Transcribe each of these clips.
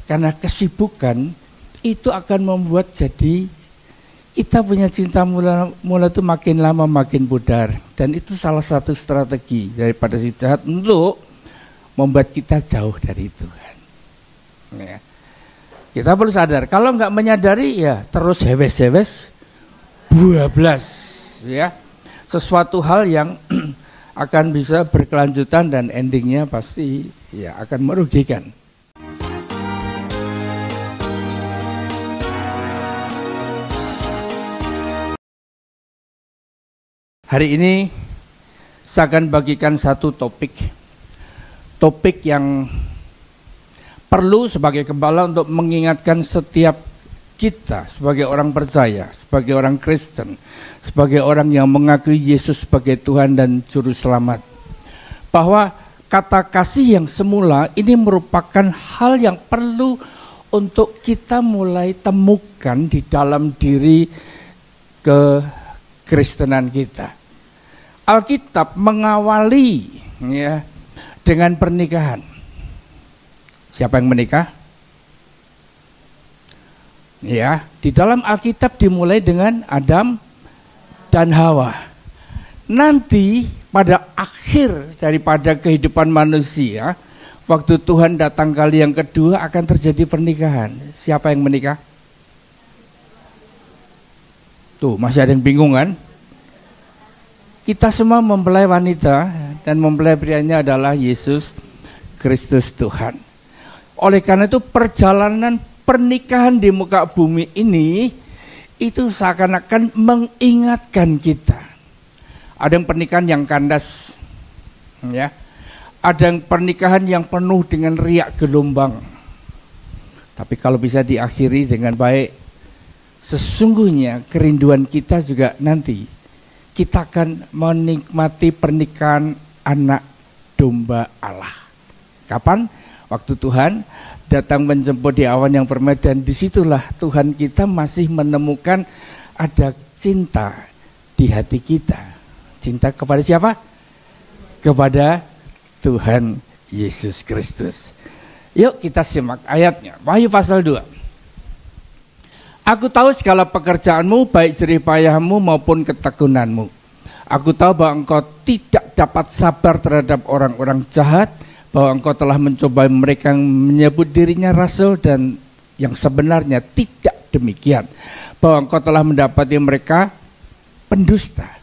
Karena kesibukan itu akan membuat jadi kita punya cinta mula itu makin lama makin pudar. Dan itu salah satu strategi daripada si jahat untuk membuat kita jauh dari Tuhan. Ya. Kita perlu sadar, kalau nggak menyadari ya terus hewes-hewes, bablas, ya. Sesuatu hal yang akan bisa berkelanjutan dan endingnya pasti ya akan merugikan. Hari ini saya akan bagikan satu topik yang perlu sebagai gembala untuk mengingatkan setiap kita sebagai orang percaya, sebagai orang Kristen, sebagai orang yang mengakui Yesus sebagai Tuhan dan Juru Selamat, bahwa kata kasih yang semula ini merupakan hal yang perlu untuk kita mulai temukan di dalam diri kekristenan kita. Alkitab mengawali ya dengan pernikahan. Siapa yang menikah? Ya, di dalam Alkitab dimulai dengan Adam dan Hawa. Nanti pada akhir daripada kehidupan manusia, waktu Tuhan datang kali yang kedua akan terjadi pernikahan. Siapa yang menikah? Tuh, masih ada yang bingung kan? Kita semua mempelai wanita dan mempelai prianya adalah Yesus Kristus Tuhan. Oleh karena itu perjalanan pernikahan di muka bumi ini itu seakan-akan mengingatkan kita. Ada yang pernikahan yang kandas, ya. Ada yang pernikahan yang penuh dengan riak gelombang. Tapi kalau bisa diakhiri dengan baik, sesungguhnya kerinduan kita juga nanti kita akan menikmati pernikahan anak domba Allah. Kapan? Waktu Tuhan datang menjemput di awan yang permai, dan disitulah Tuhan kita masih menemukan ada cinta di hati kita. Cinta kepada siapa? Kepada Tuhan Yesus Kristus. Yuk kita simak ayatnya. Wahyu pasal 2. Aku tahu segala pekerjaanmu, baik jerih payahmu maupun ketekunanmu. Aku tahu bahwa engkau tidak dapat sabar terhadap orang-orang jahat, bahwa engkau telah mencoba mereka yang menyebut dirinya rasul dan yang sebenarnya tidak demikian. Bahwa engkau telah mendapati mereka pendusta,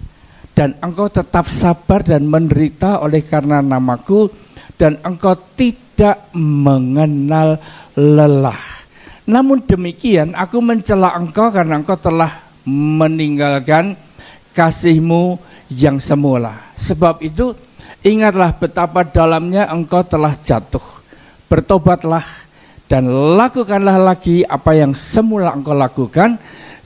dan engkau tetap sabar dan menderita oleh karena namaku, dan engkau tidak mengenal lelah. Namun demikian aku mencela engkau karena engkau telah meninggalkan kasihmu yang semula. Sebab itu ingatlah betapa dalamnya engkau telah jatuh. Bertobatlah dan lakukanlah lagi apa yang semula engkau lakukan.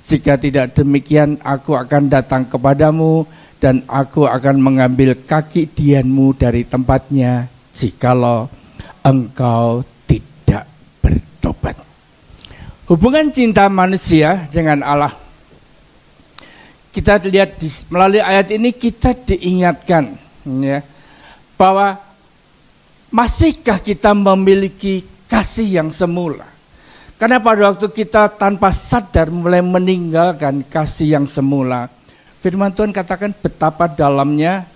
Jika tidak demikian aku akan datang kepadamu dan aku akan mengambil kaki dianmu dari tempatnya jikalau engkau tidak bertobat. Hubungan cinta manusia dengan Allah, kita lihat melalui ayat ini kita diingatkan ya, bahwa masihkah kita memiliki kasih yang semula. Karena pada waktu kita tanpa sadar mulai meninggalkan kasih yang semula, firman Tuhan katakan betapa dalamnya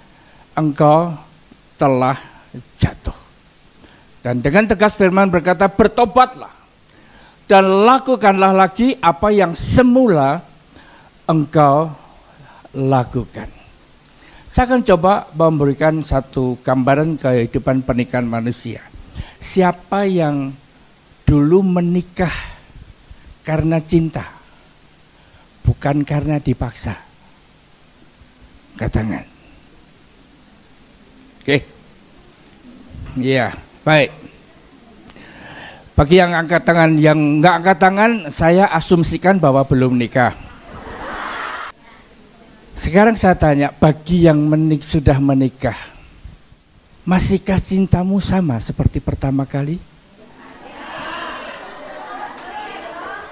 engkau telah jatuh. Dan dengan tegas firman berkata, bertobatlah dan lakukanlah lagi apa yang semula engkau lakukan. Saya akan coba memberikan satu gambaran kehidupan pernikahan manusia. Siapa yang dulu menikah karena cinta, bukan karena dipaksa? Angkat tangan. Oke. Iya, baik. Bagi yang angkat tangan, yang enggak angkat tangan, saya asumsikan bahwa belum nikah. Sekarang saya tanya, bagi yang sudah menikah, masihkah cintamu sama seperti pertama kali?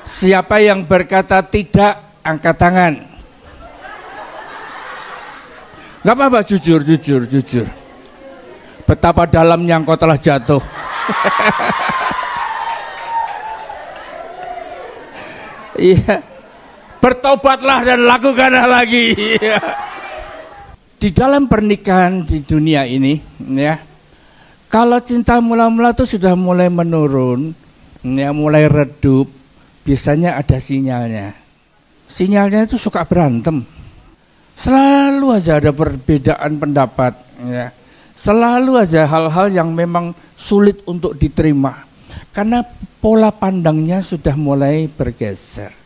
Siapa yang berkata tidak, angkat tangan. Gak apa-apa, jujur. Betapa dalamnya engkau telah jatuh. Iya. Bertobatlah dan lakukanlah lagi. Iya. Di dalam pernikahan di dunia ini, ya, kalau cinta mula-mula itu sudah mulai menurun, ya, mulai redup, biasanya ada sinyalnya. Sinyalnya itu suka berantem. Selalu aja ada perbedaan pendapat, ya. Selalu aja hal-hal yang memang sulit untuk diterima. Karena pola pandangnya sudah mulai bergeser.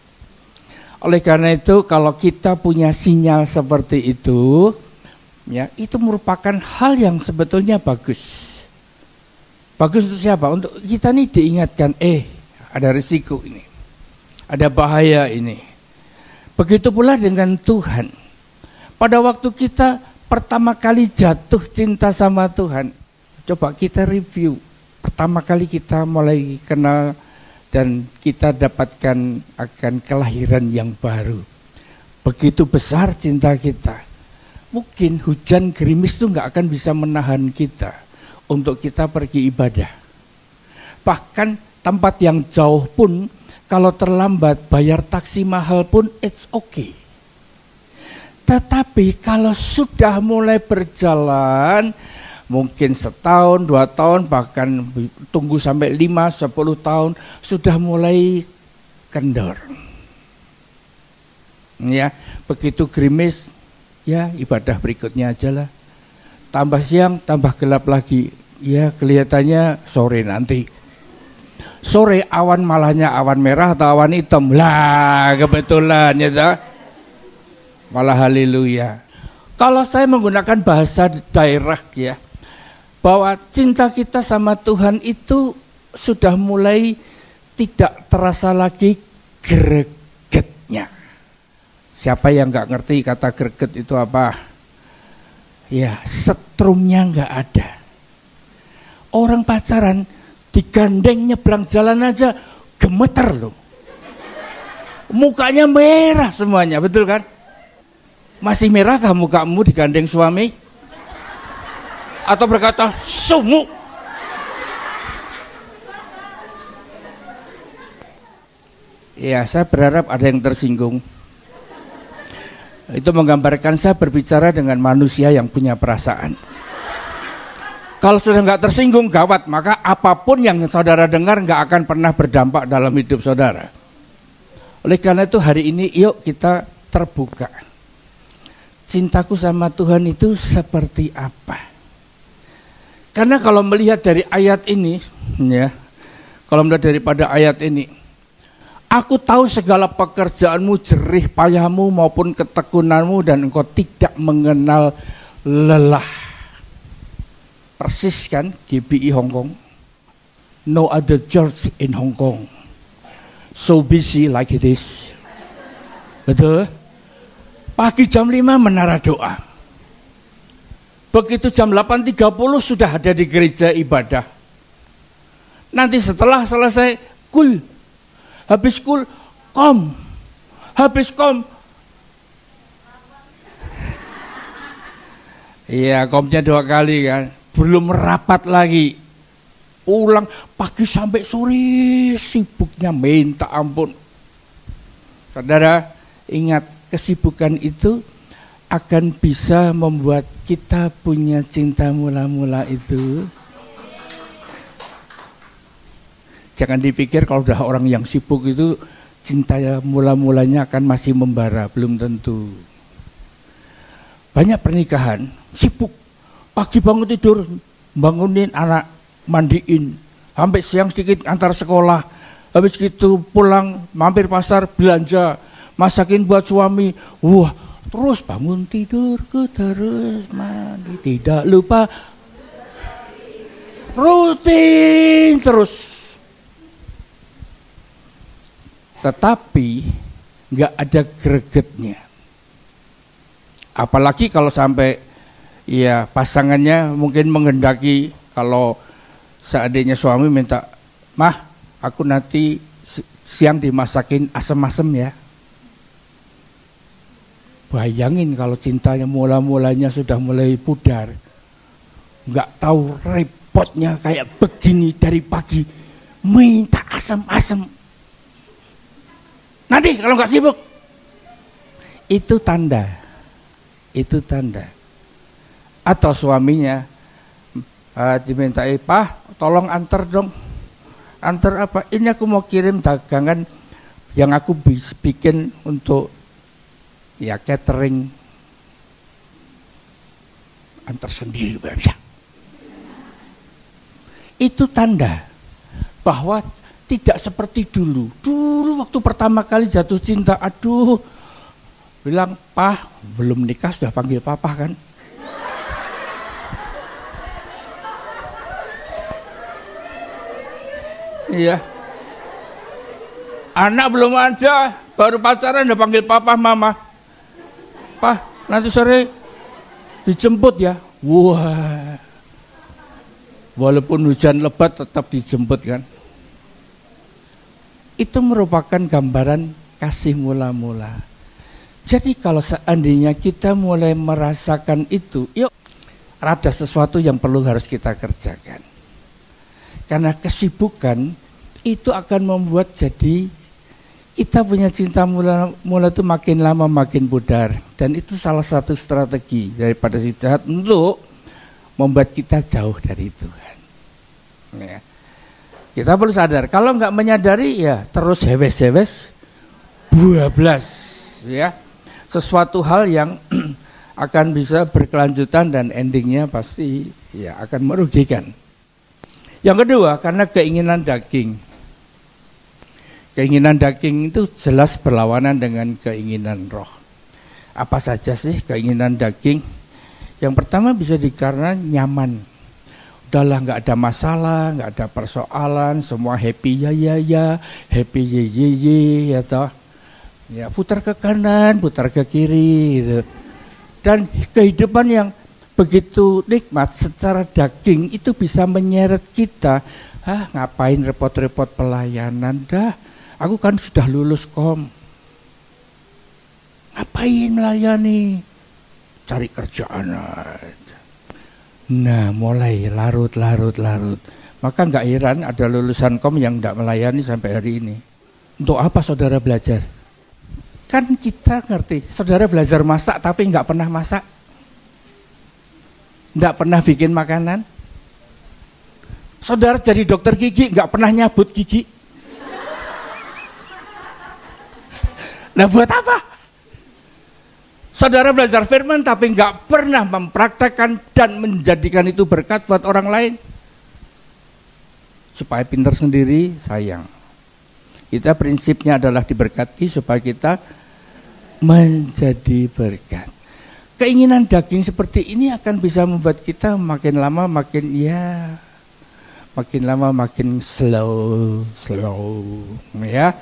Oleh karena itu, kalau kita punya sinyal seperti itu, ya, itu merupakan hal yang sebetulnya bagus. Bagus untuk siapa? Untuk kita nih diingatkan, ada risiko ini, ada bahaya ini. Begitu pula dengan Tuhan. Pada waktu kita pertama kali jatuh cinta sama Tuhan, coba kita review. Pertama kali kita mulai kenal dan kita dapatkan akan kelahiran yang baru. Begitu besar cinta kita. Mungkin hujan gerimis itu nggak akan bisa menahan kita untuk kita pergi ibadah. Bahkan tempat yang jauh pun, kalau terlambat bayar taksi mahal pun it's okay. Tetapi kalau sudah mulai berjalan, mungkin setahun, 2 tahun, bahkan tunggu sampai 5, 10 tahun, sudah mulai kendor. Ya, begitu gerimis, ya ibadah berikutnya aja lah. Tambah siang, tambah gelap lagi. Ya kelihatannya sore nanti. Sore awan malahnya awan merah atau awan hitam. Lah kebetulan ya. Malah haleluya. Kalau saya menggunakan bahasa daerah ya, bahwa cinta kita sama Tuhan itu sudah mulai tidak terasa lagi gregetnya. Siapa yang nggak ngerti kata greget itu apa? Ya, setrumnya nggak ada. Orang pacaran digandeng nyebrang jalan aja gemeter loh. Mukanya merah semuanya, betul kan? Masih merahkah mukamu digandeng suami? Atau berkata, sumuk? Ya, saya berharap ada yang tersinggung. Itu menggambarkan saya berbicara dengan manusia yang punya perasaan. Kalau sudah nggak tersinggung, gawat. Maka apapun yang saudara dengar nggak akan pernah berdampak dalam hidup saudara. Oleh karena itu hari ini yuk kita terbuka. Cintaku sama Tuhan itu seperti apa? Karena kalau melihat dari ayat ini, ya, kalau melihat daripada ayat ini, aku tahu segala pekerjaanmu, jerih payahmu maupun ketekunanmu dan engkau tidak mengenal lelah. Persis kan GBI Hong Kong. No other church in Hong Kong so busy like this. Betul? Pagi jam 5 menara doa. Begitu jam 8.30 sudah ada di gereja ibadah. Nanti setelah selesai kul. Habis kul, kom. Habis kom. Iya, komnya 2 kali kan. Belum rapat lagi. Ulang pagi sampai sore sibuknya minta ampun. Saudara, ingat kesibukan itu akan bisa membuat kita punya cinta mula-mula itu. Jangan dipikir kalau udah orang yang sibuk itu cinta mula-mulanya akan masih membara, belum tentu. Banyak pernikahan sibuk, pagi bangun tidur, bangunin anak, mandiin, sampai siang sedikit antar sekolah, habis gitu pulang mampir pasar belanja, masakin buat suami, wah terus bangun tidurku terus mandi, tidak lupa rutin terus. Tetapi nggak ada gregetnya. Apalagi kalau sampai ya pasangannya mungkin menghendaki, kalau seandainya suami minta, mah aku nanti siang dimasakin asem-asem ya. Bayangin kalau cintanya mula-mulanya sudah mulai pudar, nggak tahu repotnya kayak begini dari pagi minta asem-asem. Nanti kalau nggak sibuk. Itu tanda. Itu tanda. Atau suaminya dimintai, "Pak, tolong antar dong." Antar apa? Ini aku mau kirim dagangan yang aku bikin untuk ya catering. Antar sendiri bisa. Itu tanda bahwa tidak seperti dulu. Dulu waktu pertama kali jatuh cinta, aduh, bilang, "Pak, belum nikah sudah panggil papa kan?" Iya. Anak belum ada, baru pacaran udah panggil papa mama. "Pak, nanti sore dijemput ya." Wah. Walaupun hujan lebat tetap dijemput kan. Itu merupakan gambaran kasih mula-mula. Jadi kalau seandainya kita mulai merasakan itu, yuk, ada sesuatu yang perlu harus kita kerjakan. Karena kesibukan itu akan membuat jadi kita punya cinta mula itu makin lama makin pudar. Dan itu salah satu strategi daripada si jahat untuk membuat kita jauh dari Tuhan. Ya. Kita perlu sadar, kalau nggak menyadari ya terus hewes-hewes, bablas, ya. Sesuatu hal yang akan bisa berkelanjutan dan endingnya pasti ya akan merugikan. Yang kedua, karena keinginan daging. Keinginan daging itu jelas berlawanan dengan keinginan roh. Apa saja sih keinginan daging? Yang pertama bisa dikarenakan nyaman. Udahlah nggak ada masalah, nggak ada persoalan, semua happy ya, happy ye, ya toh. Ya putar ke kanan, putar ke kiri gitu. Dan kehidupan yang begitu nikmat secara daging itu bisa menyeret kita. Ngapain repot-repot pelayanan dah? Aku kan sudah lulus kom. Ngapain melayani? Cari kerjaan aja. Nah, mulai larut. Maka nggak heran ada lulusan kom yang nggak melayani sampai hari ini. Untuk apa saudara belajar? Kan kita ngerti, saudara belajar masak tapi nggak pernah masak. Nggak pernah bikin makanan. Saudara jadi dokter gigi, nggak pernah nyabut gigi. Nah buat apa? Saudara belajar firman tapi nggak pernah mempraktekkan dan menjadikan itu berkat buat orang lain. Supaya pintar sendiri, sayang. Kita prinsipnya adalah diberkati supaya kita menjadi berkat. Keinginan daging seperti ini akan bisa membuat kita makin lama makin slow ya.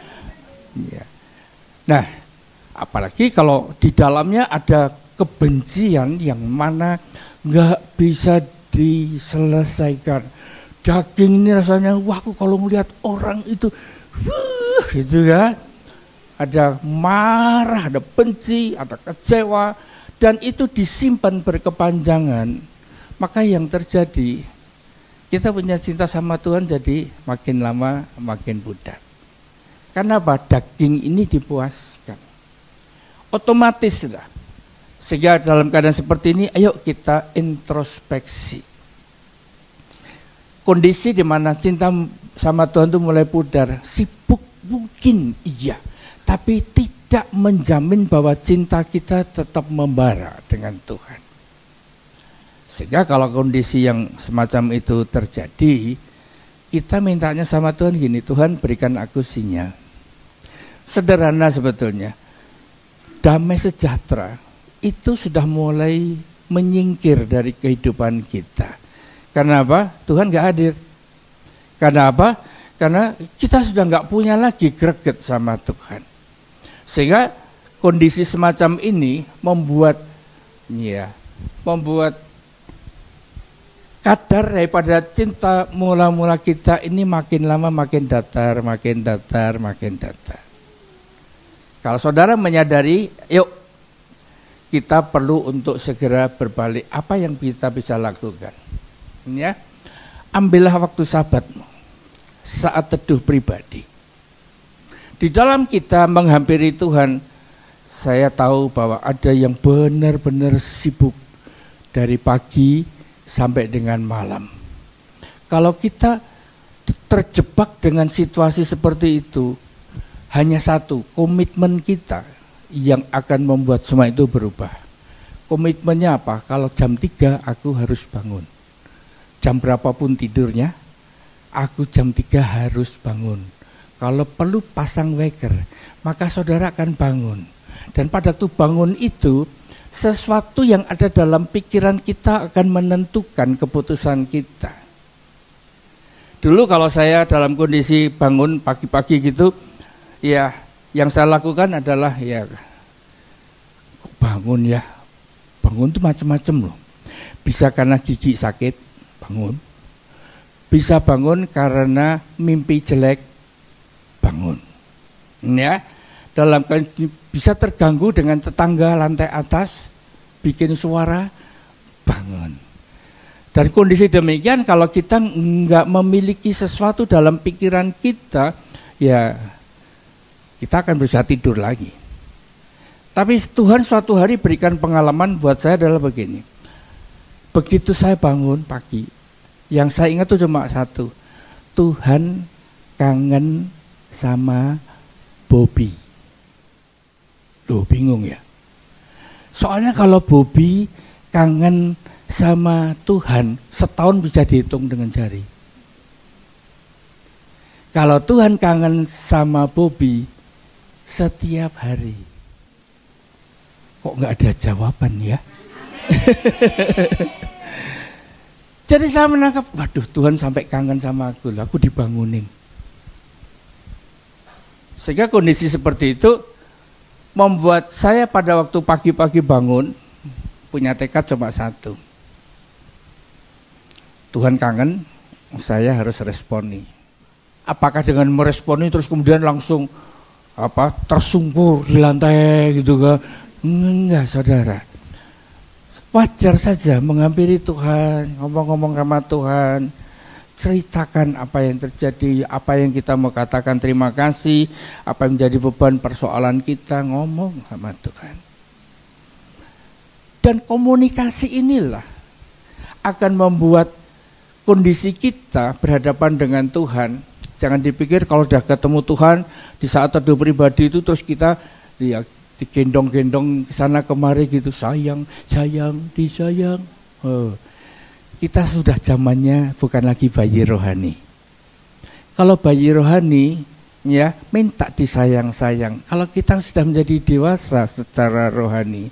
Nah, apalagi kalau di dalamnya ada kebencian yang mana nggak bisa diselesaikan. Daging ini rasanya, wah aku kalau melihat orang itu, gitu ya. Ada marah, ada benci, ada kecewa, dan itu disimpan berkepanjangan. Maka yang terjadi, kita punya cinta sama Tuhan jadi makin lama makin pudar. Karena apa? Daging ini dipuaskan. Otomatis lah. Sehingga dalam keadaan seperti ini, ayo kita introspeksi. Kondisi di mana cinta sama Tuhan itu mulai pudar, sibuk mungkin iya, tapi tidak menjamin bahwa cinta kita tetap membara dengan Tuhan. Sehingga kalau kondisi yang semacam itu terjadi, kita mintanya sama Tuhan gini, Tuhan berikan aku sinyal. Sederhana sebetulnya, damai sejahtera itu sudah mulai menyingkir dari kehidupan kita. Karena apa? Tuhan gak hadir. Karena apa? Karena kita sudah gak punya lagi greget sama Tuhan. Sehingga kondisi semacam ini membuat kadar daripada cinta mula-mula kita ini makin lama makin datar. Kalau saudara menyadari, yuk kita perlu untuk segera berbalik. Apa yang kita bisa lakukan? Ya, ambillah waktu sabatmu saat teduh pribadi Di dalam kita menghampiri Tuhan, saya tahu bahwa ada yang benar-benar sibuk dari pagi sampai dengan malam. Kalau kita terjebak dengan situasi seperti itu, hanya satu, komitmen kita yang akan membuat semua itu berubah. Komitmennya apa? Kalau jam 3 aku harus bangun. Jam berapapun tidurnya, aku jam 3 harus bangun. Kalau perlu pasang weker, maka saudara akan bangun. Dan pada waktu bangun itu, sesuatu yang ada dalam pikiran kita akan menentukan keputusan kita. Dulu kalau saya dalam kondisi bangun pagi-pagi gitu, ya yang saya lakukan adalah ya kok bangun ya. Bangun itu macam-macam loh. Bisa karena gigi sakit, bangun. Bisa bangun karena mimpi jelek, bangun. Ya, bisa terganggu dengan tetangga lantai atas, bikin suara, bangun. Dan kondisi demikian kalau kita nggak memiliki sesuatu dalam pikiran kita, ya kita akan berusaha tidur lagi. Tapi Tuhan suatu hari berikan pengalaman buat saya adalah begini. Begitu saya bangun pagi, yang saya ingat itu cuma satu. Tuhan kangen sama Bobby. Loh, bingung ya. Soalnya kalau Bobby kangen sama Tuhan, setahun bisa dihitung dengan jari. Kalau Tuhan kangen sama Bobby, setiap hari. Kok nggak ada jawaban ya? Jadi saya menangkap, waduh Tuhan sampai kangen sama aku dibangunin. Sehingga kondisi seperti itu membuat saya pada waktu pagi-pagi bangun punya tekad cuma satu. Tuhan kangen, saya harus responi. Apakah dengan meresponi terus kemudian langsung tersungkur di lantai gitu kan? Enggak, saudara. Wajar saja menghampiri Tuhan, ngomong-ngomong sama Tuhan, ceritakan apa yang terjadi, apa yang kita mau katakan terima kasih, apa yang menjadi beban persoalan kita, ngomong sama Tuhan. Dan komunikasi inilah akan membuat kondisi kita berhadapan dengan Tuhan. Jangan dipikir kalau sudah ketemu Tuhan di saat teduh pribadi itu terus kita ya digendong-gendong ke sana kemari gitu, sayang, disayang. Kita sudah zamannya bukan lagi bayi rohani. Kalau bayi rohani ya minta disayang-sayang. Kalau kita sudah menjadi dewasa secara rohani,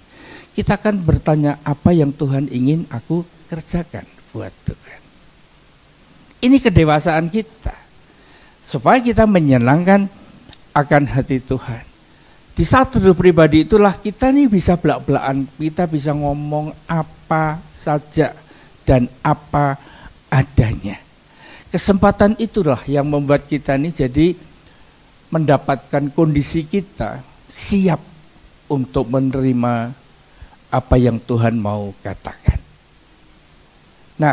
kita akan bertanya apa yang Tuhan ingin aku kerjakan buat Tuhan. Ini kedewasaan kita, supaya kita menyenangkan akan hati Tuhan. Di saat hidup pribadi itulah kita nih bisa belak-belakan, kita bisa ngomong apa saja dan apa adanya. Kesempatan itulah yang membuat kita nih jadi mendapatkan kondisi kita siap untuk menerima apa yang Tuhan mau katakan. Nah,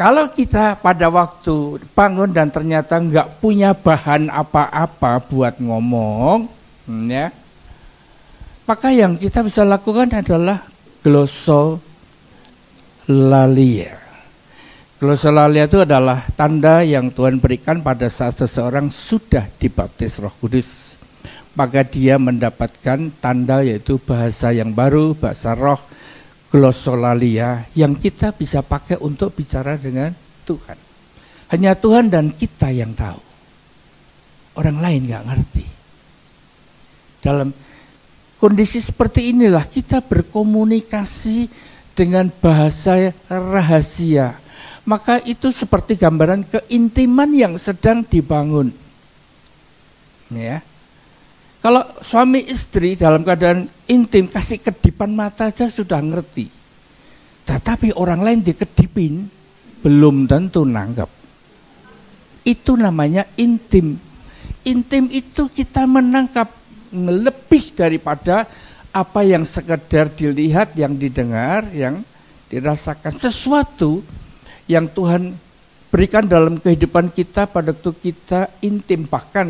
kalau kita pada waktu bangun dan ternyata nggak punya bahan apa-apa buat ngomong, ya, maka yang kita bisa lakukan adalah glosolalia. Glosolalia itu adalah tanda yang Tuhan berikan pada saat seseorang sudah dibaptis Roh Kudus. Maka dia mendapatkan tanda yaitu bahasa yang baru, bahasa roh, glosolalia yang kita bisa pakai untuk bicara dengan Tuhan. Hanya Tuhan dan kita yang tahu. Orang lain nggak ngerti. Dalam kondisi seperti inilah kita berkomunikasi dengan bahasa rahasia. Maka itu seperti gambaran keintiman yang sedang dibangun. Ya. Kalau suami istri dalam keadaan intim, kasih kedipan mata aja sudah ngerti. Tetapi orang lain dikedipin, belum tentu nanggap. Itu namanya intim. Intim itu kita menangkap lebih daripada apa yang sekedar dilihat, yang didengar, yang dirasakan. Sesuatu yang Tuhan berikan dalam kehidupan kita pada waktu kita intim. Bahkan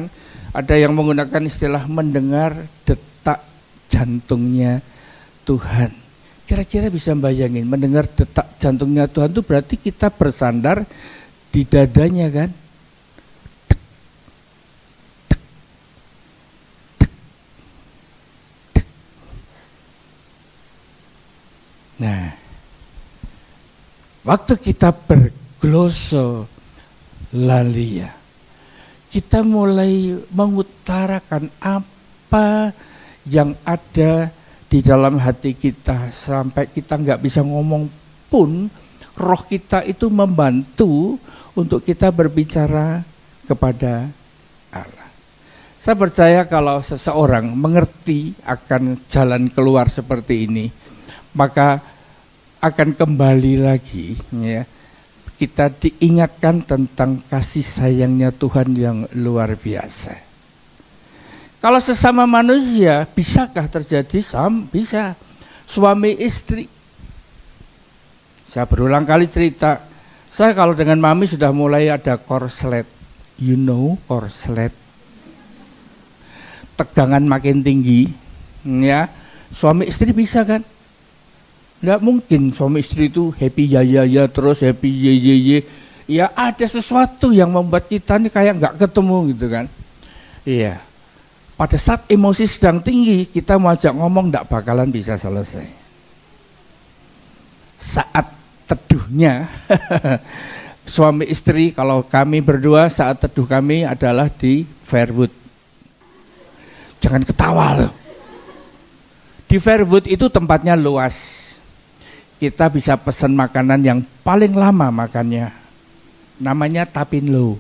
ada yang menggunakan istilah mendengar detak jantungnya Tuhan. Kira-kira bisa bayangin mendengar detak jantungnya Tuhan itu berarti kita bersandar di dadanya kan. Nah, waktu kita berglosolalia, kita mulai mengutarakan apa yang ada di dalam hati kita. Sampai kita nggak bisa ngomong pun, roh kita itu membantu untuk kita berbicara kepada Allah. Saya percaya kalau seseorang mengerti akan jalan keluar seperti ini, maka akan kembali lagi ya, kita diingatkan tentang kasih sayangnya Tuhan yang luar biasa. Kalau sesama manusia, bisakah terjadi? Bisa. Suami istri. Saya berulang kali cerita, saya kalau dengan mami sudah mulai ada korslet. You know korslet. Tegangan makin tinggi, ya. Suami istri bisa kan? Nggak mungkin suami istri itu happy ya terus happy ye. Ya ada sesuatu yang membuat kita nih kayak nggak ketemu gitu kan. Iya. Pada saat emosi sedang tinggi, kita mau ajak ngomong nggak bakalan bisa selesai. Saat teduhnya, suami istri, kalau kami berdua saat teduh kami adalah di Fairwood. Jangan ketawa loh. Di Fairwood itu tempatnya luas. Kita bisa pesan makanan yang paling lama makannya. Namanya Tapinlo.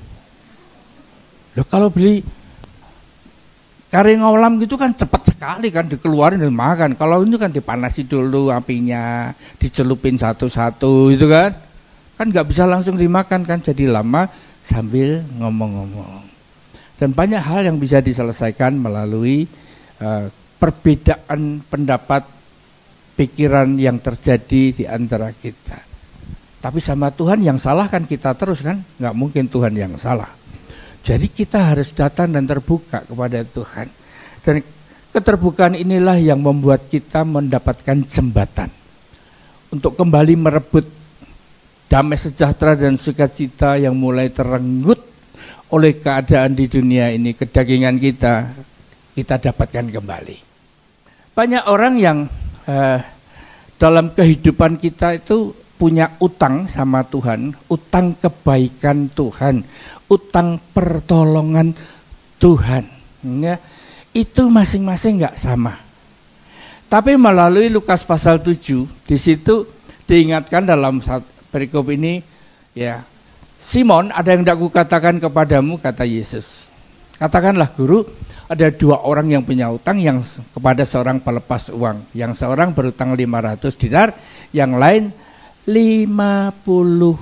Loh kalau beli kari ngolam gitu kan cepat sekali kan dikeluarin dan makan. Kalau ini kan dipanasi dulu apinya, dicelupin satu-satu gitu kan. Kan nggak bisa langsung dimakan kan, jadi lama sambil ngomong-ngomong. Dan banyak hal yang bisa diselesaikan melalui perbedaan pendapat, pikiran yang terjadi di antara kita. Tapi sama Tuhan yang salah kan kita terus kan, nggak mungkin Tuhan yang salah. Jadi kita harus datang dan terbuka kepada Tuhan. Dan keterbukaan inilah yang membuat kita mendapatkan jembatan untuk kembali merebut damai sejahtera dan sukacita yang mulai terenggut oleh keadaan di dunia ini. Kedagingan kita dapatkan kembali. Banyak orang yang dalam kehidupan kita itu punya utang sama Tuhan, utang kebaikan Tuhan, utang pertolongan Tuhan. Ya, itu masing-masing nggak sama. Tapi melalui Lukas pasal 7, di situ diingatkan dalam perikop ini, ya, Simon, ada yang tidak kukatakan kepadamu, kata Yesus. Katakanlah guru, ada 2 orang yang punya utang, yang kepada seorang pelepas uang. Yang seorang berutang 500 dinar, yang lain 50.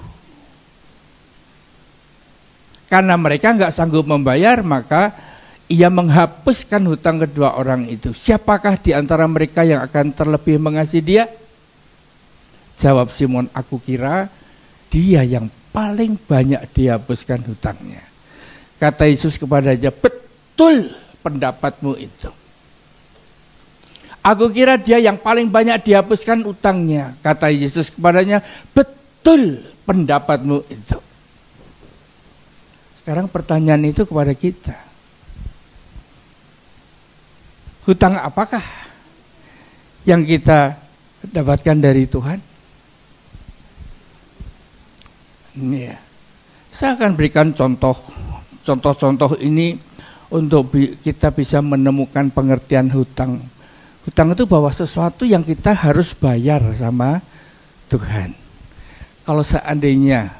Karena mereka nggak sanggup membayar, maka ia menghapuskan hutang kedua orang itu. Siapakah di antara mereka yang akan terlebih mengasihi dia? Jawab Simon, aku kira dia yang paling banyak dihapuskan hutangnya. Kata Yesus kepadanya, betul pendapatmu itu. Aku kira dia yang paling banyak dihapuskan utangnya. Kata Yesus kepadanya, betul pendapatmu itu. Sekarang pertanyaan itu kepada kita. Hutang apakah yang kita dapatkan dari Tuhan? Ini ya. Saya akan berikan contoh-contoh ini untuk kita bisa menemukan pengertian hutang. Hutang itu bahwa sesuatu yang kita harus bayar sama Tuhan. Kalau seandainya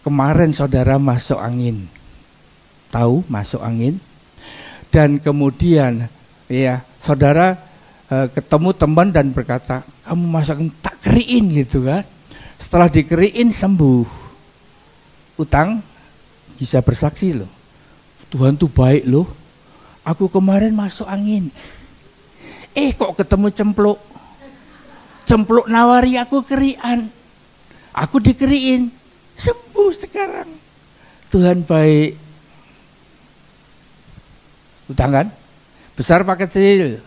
kemarin saudara masuk angin, tahu masuk angin, dan kemudian ya saudara ketemu teman dan berkata, kamu masuk angin, tak keriin gitu kan. Setelah dikeriin sembuh, utang bisa bersaksi loh. Tuhan tuh baik loh. Aku kemarin masuk angin. Kok ketemu cempluk. Cempluk nawari aku kerian. Aku dikeriin. sembuh sekarang. Tuhan baik. Utang kan? Besar apa kecil?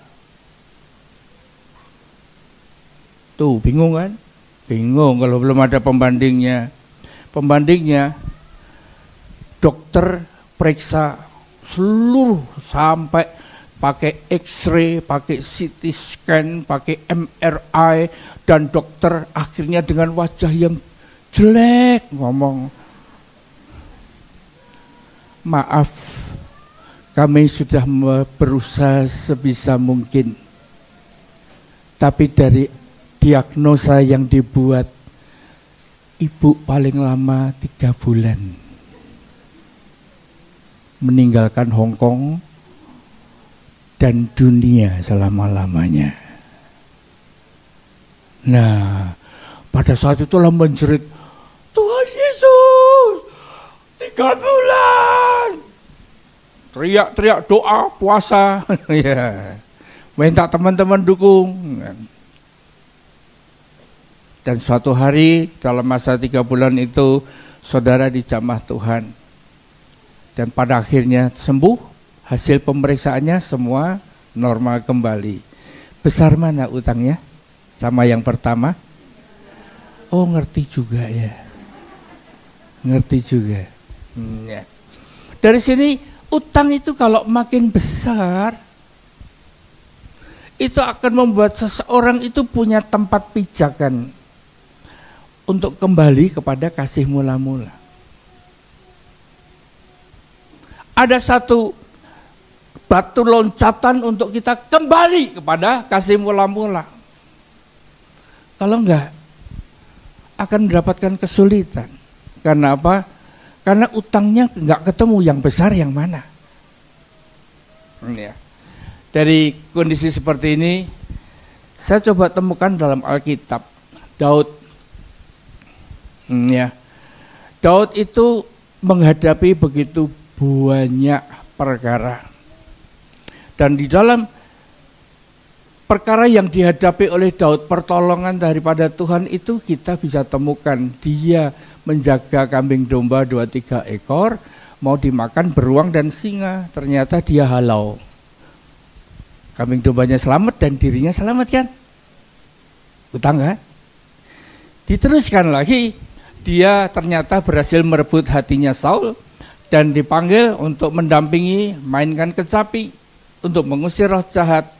Tuh bingung kan? Bingung kalau belum ada pembandingnya. Pembandingnya dokter periksa seluruh sampai pakai X-ray, pakai CT scan, pakai MRI, dan dokter akhirnya dengan wajah yang jelek ngomong, maaf, kami sudah berusaha sebisa mungkin, tapi dari diagnosa yang dibuat, ibu paling lama 3 bulan meninggalkan Hong Kong dan dunia selama-lamanya. Nah, pada saat itulah menjerit, Tuhan Yesus, 3 bulan. Teriak-teriak doa, puasa. Ya, minta teman-teman dukung. Dan suatu hari dalam masa 3 bulan itu, saudara dijamah Tuhan. Dan pada akhirnya sembuh, hasil pemeriksaannya semua normal kembali. Besar mana utangnya? Sama yang pertama? Oh, ngerti juga ya. Ngerti juga. Ya. Dari sini utang itu kalau makin besar, itu akan membuat seseorang itu punya tempat pijakan untuk kembali kepada kasih mula-mula. Ada satu batu loncatan untuk kita kembali kepada kasih mula-mula. Kalau enggak, akan mendapatkan kesulitan. Karena apa? Karena utangnya enggak ketemu yang besar yang mana. Ya. Dari kondisi seperti ini, saya coba temukan dalam Alkitab. Daud. Ya. Daud itu menghadapi begitu banyak perkara. Dan di dalam perkara yang dihadapi oleh Daud, pertolongan daripada Tuhan itu kita bisa temukan. Dia menjaga kambing domba 2-3 ekor, mau dimakan beruang dan singa. Ternyata dia halau. Kambing dombanya selamat dan dirinya selamat kan? Utang kan? Diteruskan lagi, dia ternyata berhasil merebut hatinya Saul dan dipanggil untuk mendampingi, mainkan kecapi, untuk mengusir roh jahat.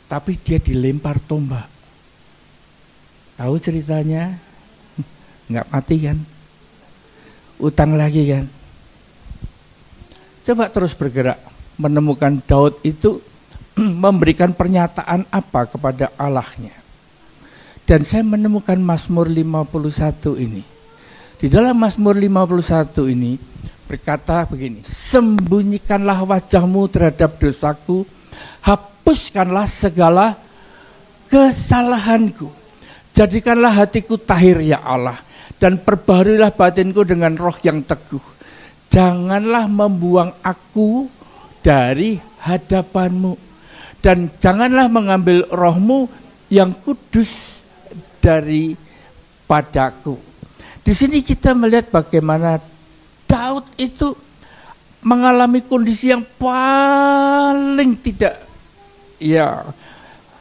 Tapi dia dilempar tombak. Tahu ceritanya? Enggak mati kan? Utang lagi kan? Coba terus bergerak, menemukan Daud itu memberikan pernyataan apa kepada Allahnya. Dan saya menemukan Mazmur 51 ini. Di dalam Mazmur 51 ini berkata begini, sembunyikanlah wajahmu terhadap dosaku, hapuskanlah segala kesalahanku, jadikanlah hatiku tahir ya Allah, dan perbaharilah batinku dengan roh yang teguh. Janganlah membuang aku dari hadapanmu, dan janganlah mengambil rohmu yang kudus daripadaku. Di sini kita melihat bagaimana Daud itu mengalami kondisi yang paling tidak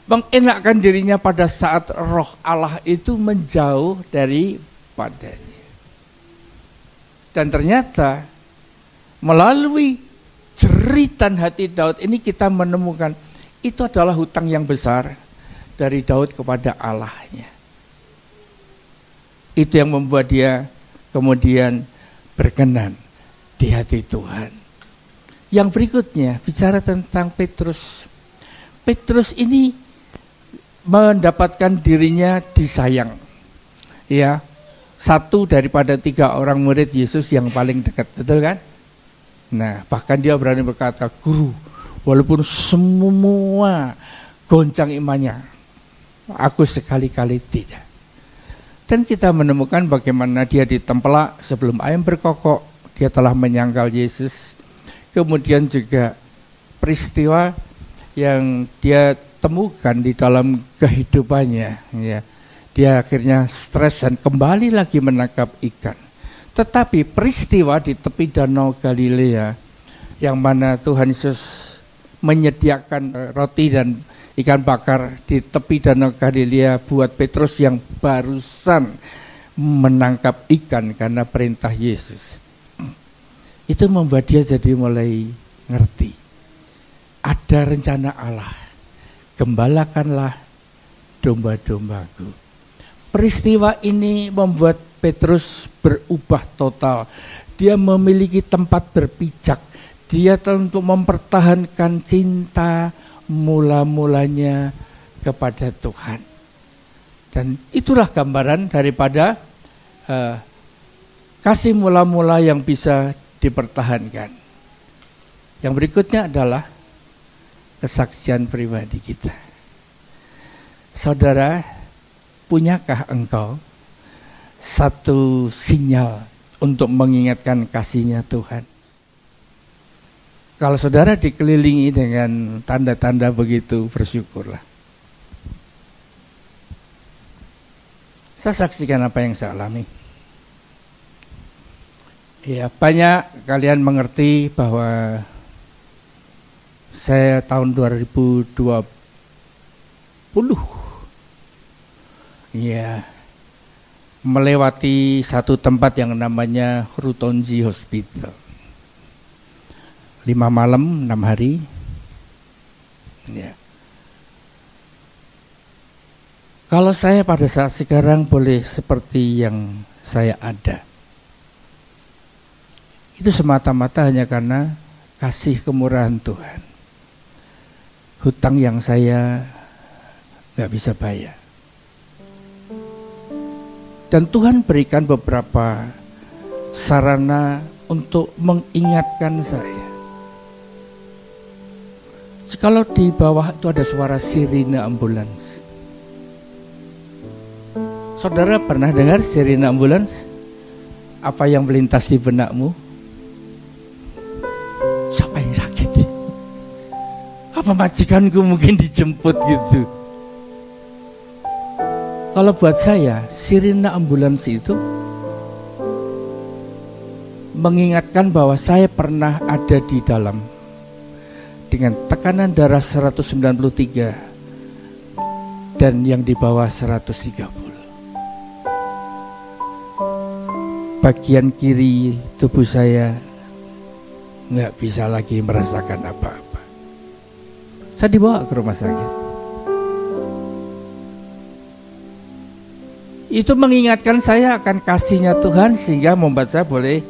mengenakkan dirinya pada saat roh Allah itu menjauh daripadanya. Dan ternyata melalui jeritan hati Daud ini kita menemukan itu adalah hutang yang besar dari Daud kepada Allahnya. Itu yang membuat dia kemudian berkenan di hati Tuhan. Yang berikutnya bicara tentang Petrus. Petrus ini mendapatkan dirinya disayang. Ya, satu daripada 3 orang murid Yesus yang paling dekat, betul kan? Nah, bahkan dia berani berkata, Guru, walaupun semua goncang imannya, aku sekali-kali tidak. Dan kita menemukan bagaimana dia ditempelak sebelum ayam berkokok, dia telah menyangkal Yesus. Kemudian juga peristiwa yang dia temukan di dalam kehidupannya, ya, Dia akhirnya stres dan kembali lagi menangkap ikan. Tetapi peristiwa di tepi Danau Galilea, yang mana Tuhan Yesus menyediakan roti dan ikan bakar di tepi Danau Galilea buat Petrus yang barusan menangkap ikan karena perintah Yesus. Itu membuat dia jadi mulai ngerti. Ada rencana Allah. Gembalakanlah domba-dombaku. Peristiwa ini membuat Petrus berubah total. Dia memiliki tempat berpijak. Dia untuk mempertahankan cinta mula-mulanya kepada Tuhan. Dan itulah gambaran daripada kasih mula-mula yang bisa dipertahankan. Yang berikutnya adalah kesaksian pribadi kita. Saudara, punyakah engkau satu sinyal untuk mengingatkan kasihnya Tuhan? Kalau saudara dikelilingi dengan tanda-tanda begitu, bersyukurlah. Saya saksikan apa yang saya alami. Ya, banyak kalian mengerti bahwa saya tahun 2020 ya melewati satu tempat yang namanya Rutonji Hospital. 5 malam 6 hari. Ya. Kalau saya pada saat sekarang boleh seperti yang saya ada, itu semata-mata hanya karena kasih kemurahan Tuhan. Hutang yang saya gak bisa bayar. Dan Tuhan berikan beberapa sarana untuk mengingatkan saya. Kalau di bawah itu ada suara sirine ambulans. Saudara pernah dengar sirine ambulans? Apa yang melintas di benakmu? Siapa yang sakit? Apa majikanku mungkin dijemput gitu? Kalau buat saya, sirine ambulans itu mengingatkan bahwa saya pernah ada di dalam dengan tekanan darah 193 dan yang di bawah 130. Bagian kiri tubuh saya nggak bisa lagi merasakan apa-apa. Saya dibawa ke rumah sakit. Itu mengingatkan saya akan kasihnya Tuhan sehingga membuat saya boleh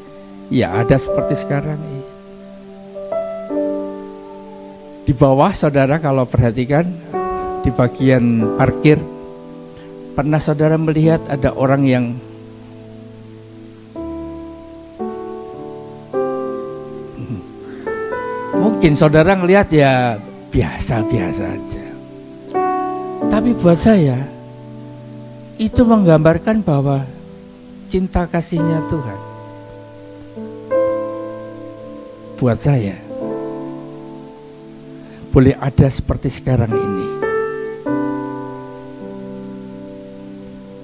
ya ada seperti sekarang ini. Di bawah saudara kalau perhatikan di bagian parkir, pernah saudara melihat ada orang yang mungkin saudara ngelihat ya biasa-biasa aja. Tapi buat saya itu menggambarkan bahwa cinta kasihnya Tuhan buat saya boleh ada seperti sekarang ini.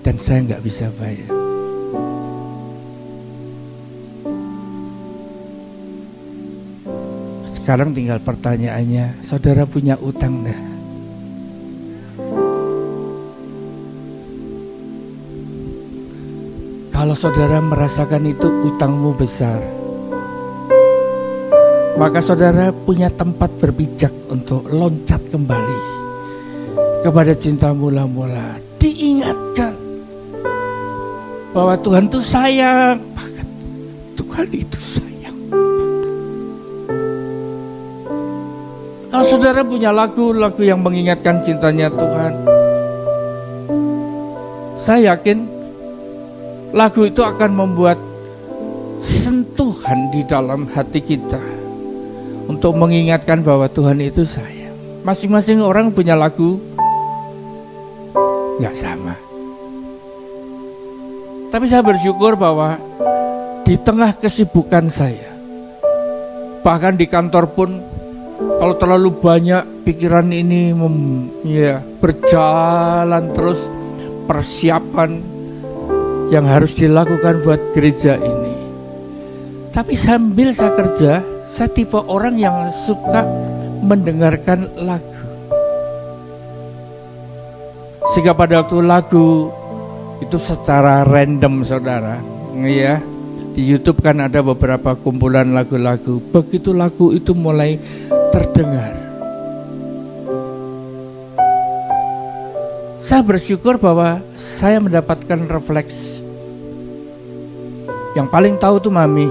Dan saya nggak bisa bayar. Sekarang tinggal pertanyaannya, saudara punya utang dah? Kalau saudara merasakan itu utangmu besar, maka saudara punya tempat berpijak untuk loncat kembali kepada cinta mula-mula. Diingatkan bahwa Tuhan itu sayang banget. Tuhan itu sayang. Kalau saudara punya lagu-lagu yang mengingatkan cintanya Tuhan, saya yakin lagu itu akan membuat sentuhan di dalam hati kita untuk mengingatkan bahwa Tuhan itu sayang. Masing-masing orang punya lagu gak sama. Tapi saya bersyukur bahwa di tengah kesibukan saya, bahkan di kantor pun, kalau terlalu banyak pikiran ini berjalan terus, persiapan yang harus dilakukan buat gereja ini. Tapi sambil saya kerja, saya tipe orang yang suka mendengarkan lagu. Sehingga pada waktu lagu itu secara random, saudara, ya, di YouTube kan ada beberapa kumpulan lagu-lagu. Begitu lagu itu mulai terdengar, saya bersyukur bahwa saya mendapatkan refleks. Yang paling tahu tuh mami.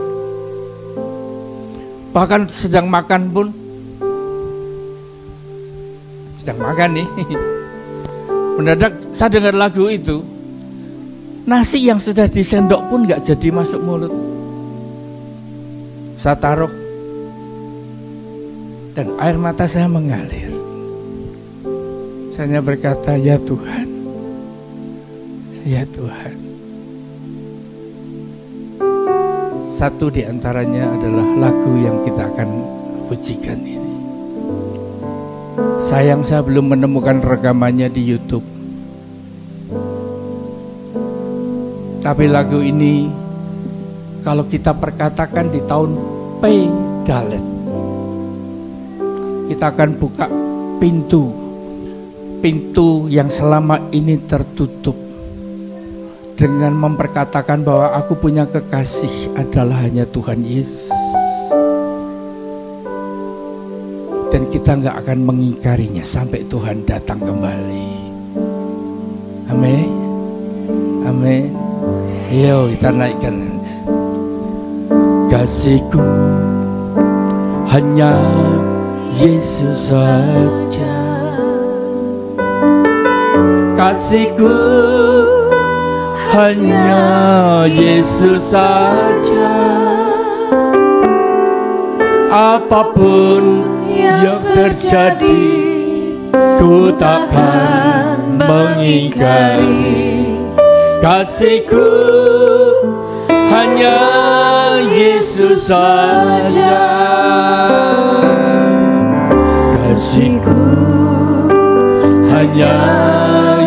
Bahkan sedang makan pun, sedang makan nih, mendadak saya dengar lagu itu, nasi yang sudah disendok pun gak jadi masuk mulut. Saya taruh dan air mata saya mengalir. Saya berkata, ya Tuhan, ya Tuhan. Satu di antaranya adalah lagu yang kita akan pujikan ini. Sayang saya belum menemukan rekamannya di YouTube. Tapi lagu ini kalau kita perkatakan di tahun P Dalet, kita akan buka pintu yang selama ini tertutup dengan memperkatakan bahwa aku punya kekasih adalah hanya Tuhan Yesus. Dan kita gak akan mengingkarinya sampai Tuhan datang kembali. Amin. Amin. Yo, kita naikkan. Kasihku hanya Yesus saja. Kasihku hanya Yesus saja. Apapun yang terjadi, ku takkan mengingkari. Kasihku hanya Yesus saja. Kasihku hanya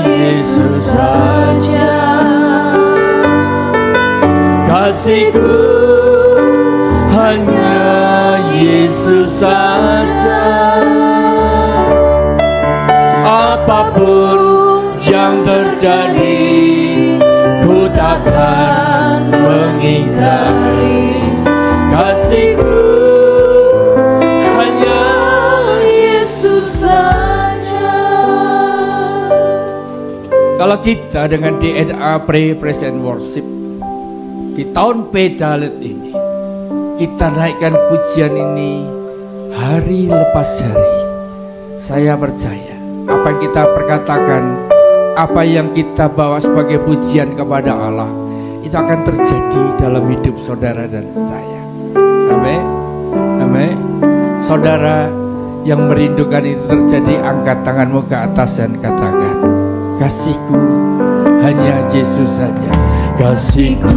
Yesus saja. Kasihku hanya Yesus saja. Apapun yang terjadi, ku takkan mengingkari. Kasihku hanya Yesus saja. Kalau kita dengan DNA Pray, Praise and Worship di tahun P Dalet ini, kita naikkan pujian ini hari lepas hari. Saya percaya apa yang kita perkatakan, apa yang kita bawa sebagai pujian kepada Allah, itu akan terjadi dalam hidup saudara dan saya. Amin. Amin. Saudara yang merindukan itu terjadi, angkat tanganmu ke atas dan katakan, kasihku hanya Yesus saja. Kasihku